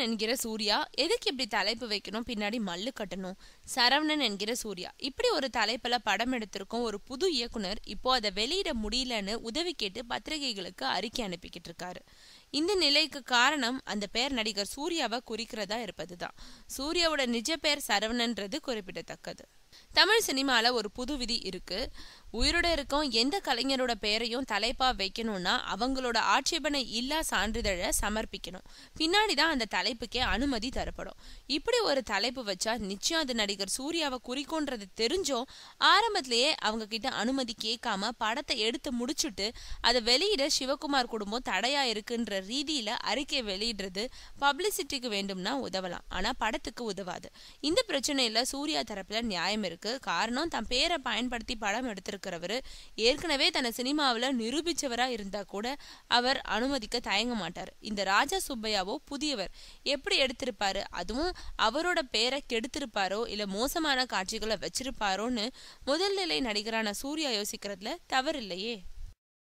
சரவணன் என்கிற சூர்யா எதுக்கு இப்படி தலைப்பு வைக்கணும், பின்னாடி மல்லு கட்டணும்? சரவணன் என்கிற சூர்யா இப்படி ஒரு தலைப்புல படம் எடுத்திருக்கும் ஒரு புது இயக்குனர் இப்போ அதை வெளியிட முடியலன்னு உதவி கேட்டு பத்திரிகைகளுக்கு அறிக்கை அனுப்பிக்கிட்டு இருக்காரு. இந்த நிலைக்கு காரணம் அந்த பேர் நடிகர் சூர்யாவை குறிக்கிறதா இருப்பதுதான். சூர்யாவோட நிஜ பேர் சரவணன்றது குறிப்பிடத்தக்கது. தமிழ் சினிமால ஒரு புது விதி இருக்கு. உயிரோட இருக்கும் எந்த கலைஞரோட பெயரையும் தலைப்பா வைக்கணும்னா அவங்களோட ஆட்சேபனை இல்லா சான்றிதழை சமர்ப்பிக்கணும். பின்னாடிதான் அந்த தலைப்புக்கே அனுமதி தரப்படும். இப்படி ஒரு தலைப்பு வச்சா நிச்சயம் அது நடிகர் சூர்யாவை குறிக்கோன்றது தெரிஞ்சும் ஆரம்பத்திலேயே அவங்க கிட்ட அனுமதி கேட்காம படத்தை எடுத்து முடிச்சுட்டு அதை வெளியிட சிவகுமார் குடும்பம் தடையா இருக்குன்ற ரீதியில அறிக்கை வெளியிடுறது பப்ளிசிட்டிக்கு வேண்டும்னா உதவலாம், ஆனா படத்துக்கு உதவாது. இந்த பிரச்சனையில சூர்யா தரப்புல நியாயம் இருக்கு. காரணம், தன் பேரை பயன்படுத்தி படம் எடுத்திருக்கிறவரு ஏற்கனவே தன்னை சினிமாவில நிரூபிச்சவரா இருந்தா கூட அவர் அனுமதிக்க தயங்க மாட்டார். இந்த ராஜா சுப்பையாவோ புதியவர் எப்படி எடுத்திருப்பாரு, அதுவும் அவரோட பேரை கெடுத்திருப்பாரோ இல்ல மோசமான காட்சிகளை வச்சிருப்பாரோன்னு முதல் நிலை நடிகரான சூர்யா யோசிக்கிறதுல தவறில்லையே.